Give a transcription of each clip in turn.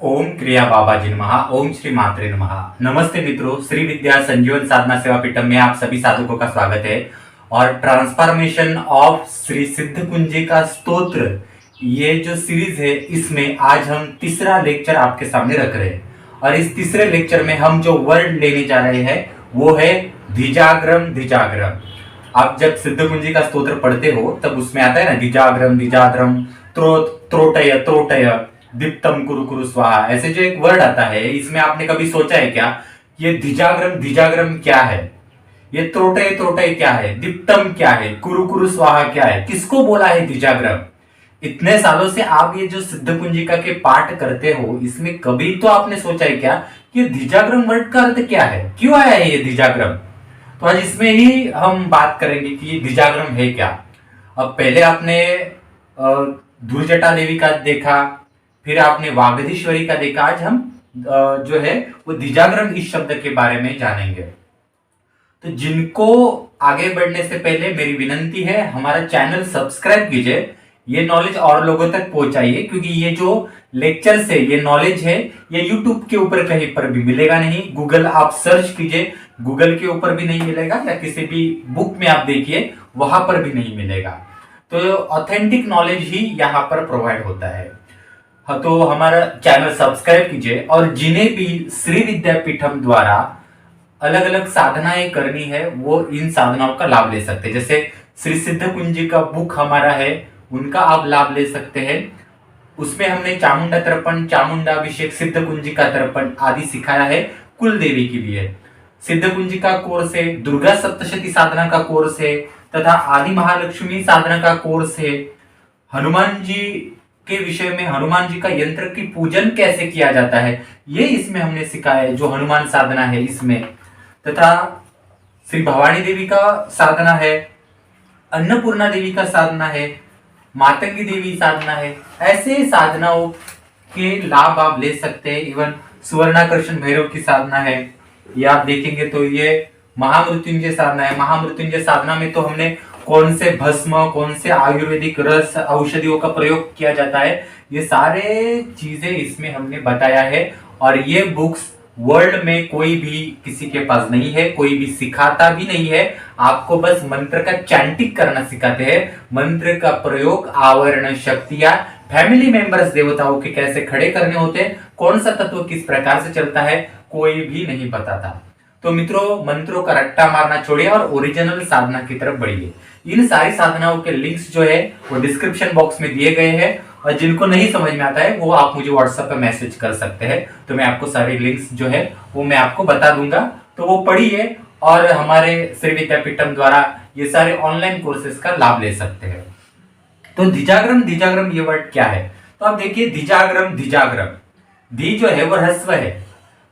ओम क्रिया बाबाजी नमः। ओम श्री मात्रे नमः। नमस्ते मित्रों, श्री विद्या संजीवन साधना सेवा पीठम में आप सभी साधकों का स्वागत है। और ट्रांसफॉर्मेशन ऑफ श्री सिद्ध कुंजी का स्तोत्र, ये जो सीरीज है, इसमें आज हम तीसरा लेक्चर आपके सामने रख रहे हैं। और इस तीसरे लेक्चर में हम जो वर्ड लेने जा रहे हैं वो है धिजाग्रम। धिजाग्रम, आप जब सिद्ध कुंजी का स्तोत्र पढ़ते हो तब उसमें आता है ना, धिजाग्रम धिजाग्रम, त्रोटय त्रोटय, दीप्तम कुरु कुरु स्वाहा, ऐसे जो एक वर्ड आता है, इसमें आपने कभी सोचा है क्या ये धिजाग्रम धिजाग्रम क्या है, ये त्रोटय त्रोटय क्या है, दीप्तम क्या है, कुरु कुरु स्वाहा क्या है, किसको बोला है धिजाग्रम? इतने सालों से आप ये जो सिद्ध कुंजिका के पाठ करते हो, इसमें कभी तो आपने सोचा है क्या कि धिजाग्रम वर्ड का अर्थ क्या है, क्यों आया है ये धिजाग्रम? तो आज इसमें ही हम बात करेंगे कि ये धिजाग्रम है क्या। अब पहले आपने धुर्जटा देवी का देखा, फिर आपने वागधीश्वरी का देखा। आज हम जो है वो धिजाग्रम इस शब्द के बारे में जानेंगे। तो जिनको आगे बढ़ने से पहले मेरी विनंती है, हमारा चैनल सब्सक्राइब कीजिए, ये नॉलेज और लोगों तक पहुंचाइए, क्योंकि ये जो लेक्चर्स है, ये नॉलेज है, ये यूट्यूब के ऊपर कहीं पर भी मिलेगा नहीं। गूगल आप सर्च कीजिए, गूगल के ऊपर भी नहीं मिलेगा, या किसी भी बुक में आप देखिए वहां पर भी नहीं मिलेगा। तो ऑथेंटिक नॉलेज ही यहाँ पर प्रोवाइड होता है। हाँ, तो हमारा चैनल सब्सक्राइब कीजिए। और जिन्हें भी श्री विद्यापीठम द्वारा अलग अलग साधनाएं करनी है, वो इन साधनाओं का लाभ ले सकते हैं। जैसे श्री सिद्ध कुंजी का बुक हमारा है, उनका आप लाभ ले सकते हैं। उसमें हमने चामुंडा तर्पण, चामुंडा अभिषेक, सिद्ध कुंजी का तर्पण आदि सिखाया है कुल देवी के लिए। सिद्ध कुंजी का कोर्स है, दुर्गा सप्तशती साधना का कोर्स है, तथा आदि महालक्ष्मी साधना का कोर्स है। हनुमान जी के विषय में, हनुमान जी का यंत्र की पूजन कैसे किया जाता है, ये इसमें हमने सिखाया है, जो हनुमान साधना है इसमें। तथा श्री भवानी देवी का साधना है, अन्नपूर्णा देवी का साधना है, मातंगी देवी साधना है। ऐसे साधनाओं के लाभ आप ले सकते हैं। इवन सुवर्णाकर्षण भैरव की साधना है, ये आप देखेंगे तो ये महामृत्युंजय साधना है। महामृत्युंजय साधना में तो हमने कौन से भस्म, कौन से आयुर्वेदिक रस, औषधियों का प्रयोग किया जाता है, ये सारे चीजें इसमें हमने बताया है। और ये बुक्स वर्ल्ड में कोई भी किसी के पास नहीं है, कोई भी सिखाता भी नहीं है। आपको बस मंत्र का चैंटिंग करना सिखाते हैं। मंत्र का प्रयोग, आवरण शक्तियां, फैमिली मेंबर्स देवताओं के कैसे खड़े करने होते हैं, कौन सा तत्व किस प्रकार से चलता है, कोई भी नहीं बताता। तो मित्रों, मंत्रों का रट्टा मारना छोड़िए और ओरिजिनल साधना की तरफ बढ़िए। इन सारी साधनाओं के लिंक्स जो है वो डिस्क्रिप्शन बॉक्स में दिए गए हैं। और जिनको नहीं समझ में आता है वो आप मुझे व्हाट्सएप पे मैसेज कर सकते हैं, तो मैं आपको सारे लिंक्स जो है वो मैं आपको बता दूंगा। तो वो पढ़िए और हमारे श्री विद्यापीठम द्वारा ये सारे ऑनलाइन कोर्सेज का लाभ ले सकते हैं। तो धिजाग्रम, धिजाग्रम ये वर्ड क्या है? तो आप देखिए, धिजाग्रम, धिजाग्रम, धी जो है वो ह्रस्व है।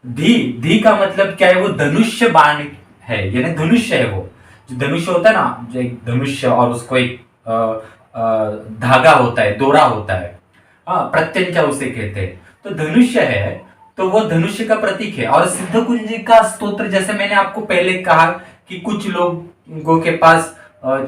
धी, धी का मतलब क्या है? वो धनुष्य बाण है, यानी धनुष्य है। वो जो धनुष्य होता है ना, जो एक धनुष्य और उसको एक धागा होता है, दोरा होता है, हाँ, प्रत्यंचा उसे कहते हैं। तो धनुष्य है, तो वो धनुष्य का प्रतीक है। और सिद्ध कुंजी का स्तोत्र, जैसे मैंने आपको पहले कहा कि कुछ लोगों के पास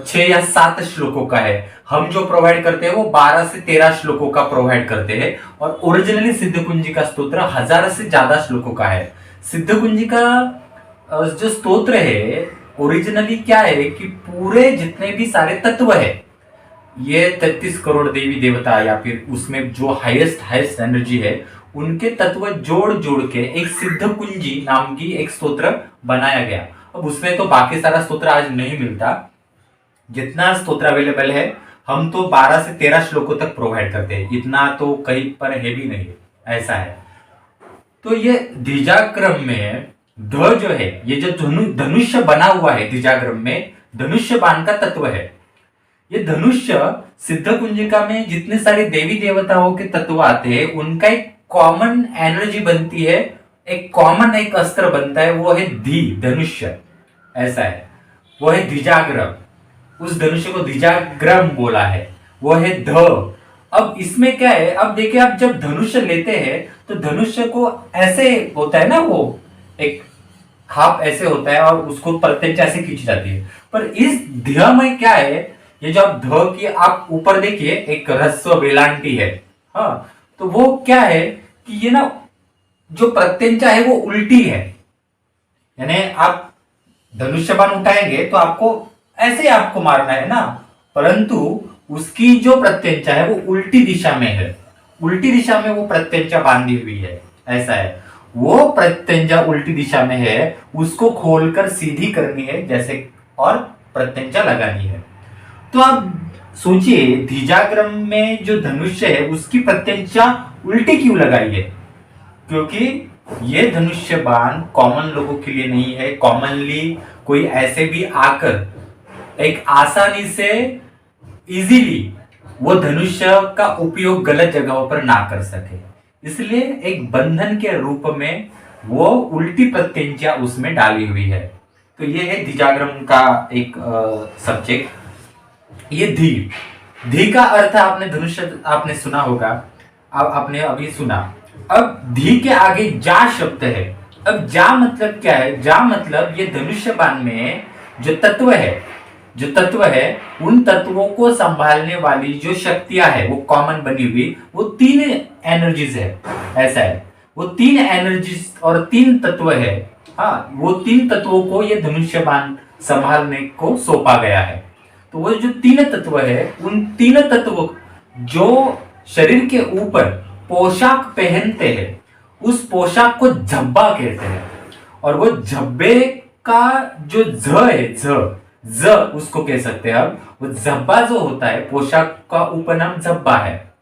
6 या 7 श्लोकों का है, हम जो प्रोवाइड करते हैं वो 12 से 13 श्लोकों का प्रोवाइड करते हैं। और ओरिजिनली सिद्ध कुंजी का स्तोत्र 1000 से ज्यादा श्लोकों का है। सिद्ध कुंजी का जो स्तोत्र है ओरिजिनली क्या है कि पूरे जितने भी सारे तत्व है, ये 33 करोड़ देवी देवता या फिर उसमें जो हाईएस्ट एनर्जी है, उनके तत्व जोड़ जोड़ के एक सिद्ध कुंजी नाम की एक स्तोत्र बनाया गया। अब उसमें तो बाकी सारा स्तोत्र आज नहीं मिलता, जितना स्तोत्र अवेलेबल है हम तो 12 से 13 श्लोकों तक प्रोवाइड करते हैं, इतना तो कहीं पर है भी नहीं, ऐसा है। तो ये धिजाग्रम में ध जो है, ये जो धनुष्य बना हुआ है, धिजाग्रम में धनुष्य बाण का तत्व है। ये धनुष्य सिद्ध कुंजिका में जितने सारे देवी देवताओं के तत्व आते हैं, उनका एक कॉमन एनर्जी बनती है, एक कॉमन एक अस्त्र बनता है, वो है धी, धनुष्य, ऐसा है। वो है धिजाग्रम, उस धनुष्य को धिजाग्रम बोला है, वो है ध। अब इसमें क्या है, अब देखिए, आप जब धनुष्य लेते हैं तो धनुष्य को ऐसे होता है ना, वो एक खाप ऐसे होता है और उसको प्रत्यंचा ऐसे खींची जाती है। पर इस ध में क्या है, ये जो आप ध की आप ऊपर देखिए एक ह्रस्व वेलांटी है, हाँ, तो वो क्या है कि ये ना जो प्रत्यंचा है वो उल्टी है। यानी आप धनुष्य बाण उठाएंगे तो आपको ऐसे ही आपको मारना है ना, परंतु उसकी जो प्रत्यंचा है वो उल्टी दिशा में है। उल्टी दिशा में वो प्रत्यंचा बांधी हुई है, ऐसा है। वो प्रत्यंचा उल्टी दिशा में है, उसको खोलकर सीधी करनी है जैसे, और प्रत्यंचा लगानी है। तो आप सोचिए धिजाग्रम में जो धनुष्य है उसकी प्रत्यंचा उल्टी क्यों लगाई है? क्योंकि ये धनुष्य बाण कॉमन लोगों के लिए नहीं है। कॉमनली कोई ऐसे भी आकर एक आसानी से इजीली वो धनुष्य का उपयोग गलत जगहों पर ना कर सके, इसलिए एक बंधन के रूप में वो उल्टी प्रत्यंचा उसमें डाली हुई है। तो ये है धिजाग्रम का एक सब्जेक्ट। ये धी, धी का अर्थ आपने धनुष्य आपने सुना होगा, अब आपने अभी सुना। अब धी के आगे जा शब्द है। अब जा मतलब क्या है? जा मतलब ये धनुष्य बाण में जो तत्व है, जो तत्व है उन तत्वों को संभालने वाली जो शक्तियां है वो कॉमन बनी हुई, वो तीन एनर्जीज है, ऐसा है। वो तीन एनर्जीज और तीन तत्व है। हाँ, वो तीन तत्वों को ये धनुष्य बाण संभालने को सौंपा गया है। तो वो जो तीन तत्व है, उन तीन तत्व जो शरीर के ऊपर पोशाक पहनते हैं, उस पोशाक को झब्बा कहते हैं। और वो झब्बे का जो ज है, ज उसको कह सकते हैं हम। वो झब्बा जो होता है, पोशाक का उपनाम झब्बा है।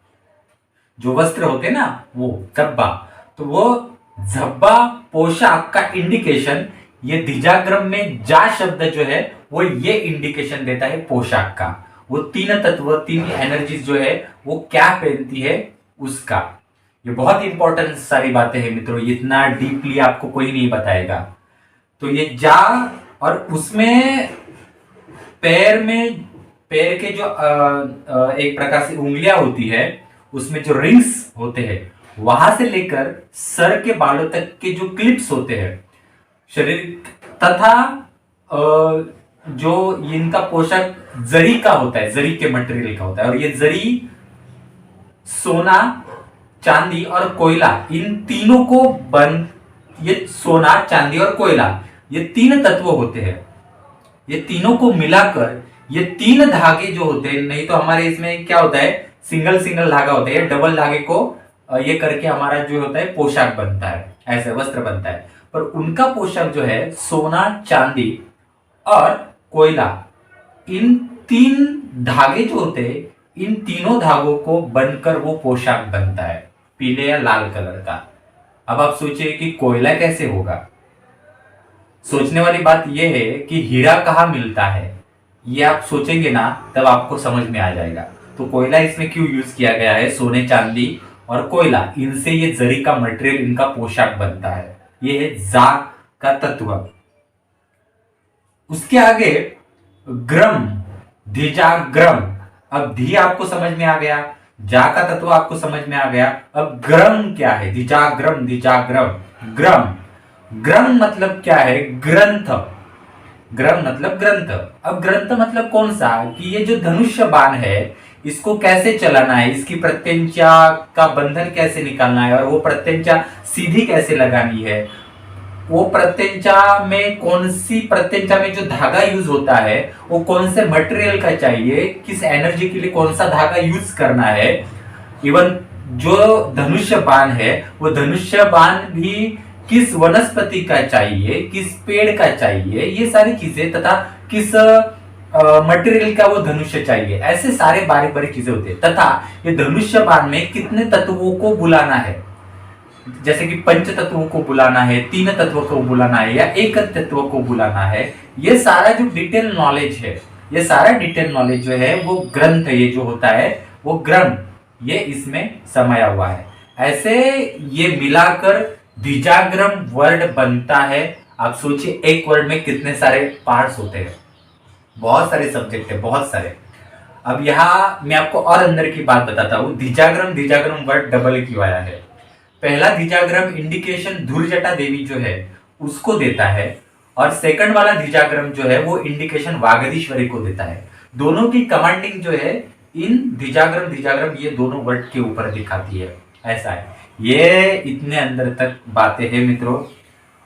जो वस्त्र होते हैं ना, वो झब्बा। तो वो झब्बा पोशाक का इंडिकेशन ये धिजाग्रम में जा शब्द जो है वो ये इंडिकेशन देता है पोशाक का। वो तीन तत्व, तीन एनर्जीज जो है वो क्या पहनती है उसका। ये बहुत इंपॉर्टेंट सारी बातें हैं मित्रों, इतना डीपली आपको कोई नहीं बताएगा। तो ये जा, और उसमें पैर में, पैर के जो एक प्रकार से उंगलियां होती है, उसमें जो रिंग्स होते हैं, वहां से लेकर सर के बालों तक के जो क्लिप्स होते हैं शरीर, तथा जो इनका पोशाक जरी का होता है, जरी के मटेरियल का होता है। और ये जरी, सोना, चांदी और कोयला, इन तीनों को बन, ये सोना, चांदी और कोयला, ये तीन तत्व होते हैं। ये तीनों को मिलाकर ये तीन धागे जो होते हैं, नहीं तो हमारे इसमें क्या होता है, सिंगल सिंगल धागा होता है, डबल धागे को ये करके हमारा जो होता है पोशाक बनता है, ऐसे वस्त्र बनता है। पर उनका पोशाक जो है सोना, चांदी और कोयला, इन तीन धागे जो होते हैं, इन तीनों धागों को बनकर वो पोशाक बनता है, पीले या लाल कलर का। अब आप सोचिए कि कोयला कैसे होगा। सोचने वाली बात यह है कि हीरा कहाँ मिलता है, ये आप सोचेंगे ना तब आपको समझ में आ जाएगा। तो कोयला इसमें क्यों यूज किया गया है, सोने, चांदी और कोयला, इनसे ये जरी का मटेरियल, इनका पोशाक बनता है। ये है जा का तत्व। उसके आगे ग्रम, धिजाग्रम। अब धी आपको समझ में आ गया, जा का तत्व आपको समझ में आ गया। अब ग्रम क्या है, धिजाग्रम, धिजाग्रम, ग्रम। ग्रम मतलब क्या है, ग्रंथ। ग्रम मतलब ग्रंथ। अब ग्रंथ मतलब कौन सा, कि ये जो धनुष्य बाण है इसको कैसे चलाना है, इसकी प्रत्यंचा का बंधन कैसे निकालना है, और वो प्रत्यंचा सीधी कैसे लगानी है, वो प्रत्यंचा में कौन सी, प्रत्यंचा में जो धागा यूज होता है वो कौन से मटेरियल का चाहिए, किस एनर्जी के लिए कौन सा धागा यूज करना है। इवन जो धनुष्य बाण है वो धनुष्य बाण भी किस वनस्पति का चाहिए, किस पेड़ का चाहिए, ये सारी चीजें, तथा किस मटेरियल का वो धनुष्य चाहिए, ऐसे सारे बारीक बारीक चीजें होती है। तथा ये धनुष्य बाण में कितने तत्वों को बुलाना है, जैसे कि पंच तत्वों को बुलाना है, तीन तत्वों को बुलाना है, या एक तत्व को बुलाना है, ये सारा जो डिटेल नॉलेज है, ये सारा डिटेल नॉलेज जो है वो ग्रंथ, ये जो होता है वो ग्रंथ, ये इसमें समाया हुआ है। ऐसे ये मिलाकर धिजाग्रम वर्ड बनता है। आप सोचिए एक वर्ड में कितने सारे पार्ट्स होते हैं, बहुत सारे सब्जेक्ट है, बहुत सारे। अब यहाँ मैं आपको और अंदर की बात बताता हूँ। धिजाग्रम, धिजाग्रम वर्ड डबल क्यों आया है? पहला धिजाग्रम इंडिकेशन धूर्जटा देवी जो है उसको देता है, और सेकंड वाला धिजाग्रम जो है वो इंडिकेशन वागधीश्वरी को देता है। दोनों की कमांडिंग जो है इन धिजाग्रम, धिजाग्रम, ये दोनों वर्ड के ऊपर दिखाती है, ऐसा है। ये इतने अंदर तक बातें हैं मित्रों।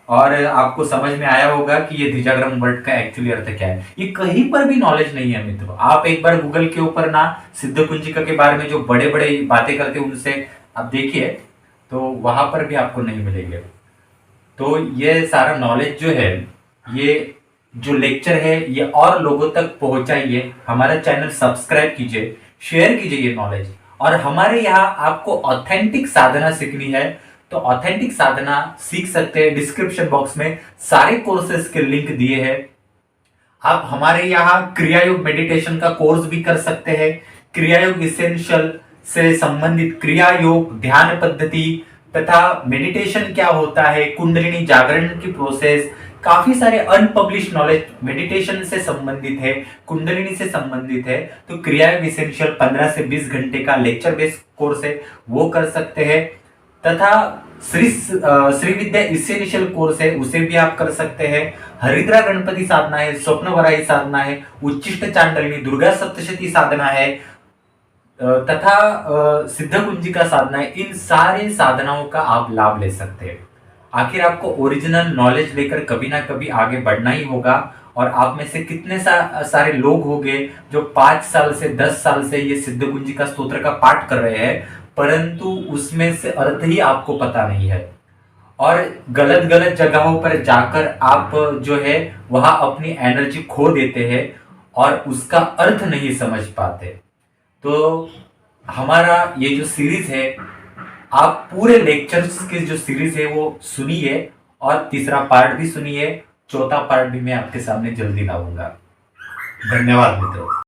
और आपको समझ में आया होगा कि ये द्विजागम वर्ड का एक्चुअली अर्थ क्या है। ये कहीं पर भी नॉलेज नहीं है मित्रों। आप एक बार गूगल के ऊपर ना सिद्ध कुंजिका के बारे में जो बड़े बड़े बातें करते हैं उनसे आप देखिए, तो वहां पर भी आपको नहीं मिलेंगे। तो ये सारा नॉलेज जो है, ये जो लेक्चर है, ये और लोगों तक पहुंचाइए। हमारा चैनल सब्सक्राइब कीजिए, शेयर कीजिए ये नॉलेज। और हमारे यहाँ आपको ऑथेंटिक साधना सीखनी है तो ऑथेंटिक साधना सीख सकते हैं। डिस्क्रिप्शन बॉक्स में सारे कोर्सेज के लिंक दिए हैं। आप हमारे यहाँ क्रिया योग मेडिटेशन का कोर्स भी कर सकते हैं। क्रिया योग इसेंशियल से संबंधित क्रिया योग ध्यान पद्धति तथा मेडिटेशन क्या होता है, कुंडलिनी जागरण की प्रोसेस, काफी सारे अनपब्लिश नॉलेज मेडिटेशन से संबंधित है, कुंडलिनी से संबंधित है। तो क्रिया योग इसेंशियल 15 से 20 घंटे का लेक्चर बेस्ड कोर्स है, वो कर सकते हैं। तथा श्री विद्या इसेंशियल कोर्स है, उसे भी आप कर सकते हैं। हरिद्रा गणपति साधना है, स्वप्न वराही साधना है, उच्चिष्ट चांडलिनी दुर्गा सप्तशती साधना है, तथा सिद्ध कुंजिका साधना है। इन सारे साधनाओं का आप लाभ ले सकते हैं। आखिर आपको ओरिजिनल नॉलेज लेकर कभी ना कभी आगे बढ़ना ही होगा। और आप में से कितने सारे लोग होंगे जो 5 साल से 10 साल से ये सिद्ध कुंजिका स्तोत्र का पाठ कर रहे हैं, परंतु उसमें से अर्थ ही आपको पता नहीं है। और गलत गलत जगहों पर जाकर आप जो है वहां अपनी एनर्जी खो देते हैं और उसका अर्थ नहीं समझ पाते। तो हमारा ये जो सीरीज है, आप पूरे लेक्चर्स की जो सीरीज है वो सुनिए और तीसरा पार्ट भी सुनिए। चौथा पार्ट भी मैं आपके सामने जल्दी लाऊंगा। धन्यवाद मित्रों।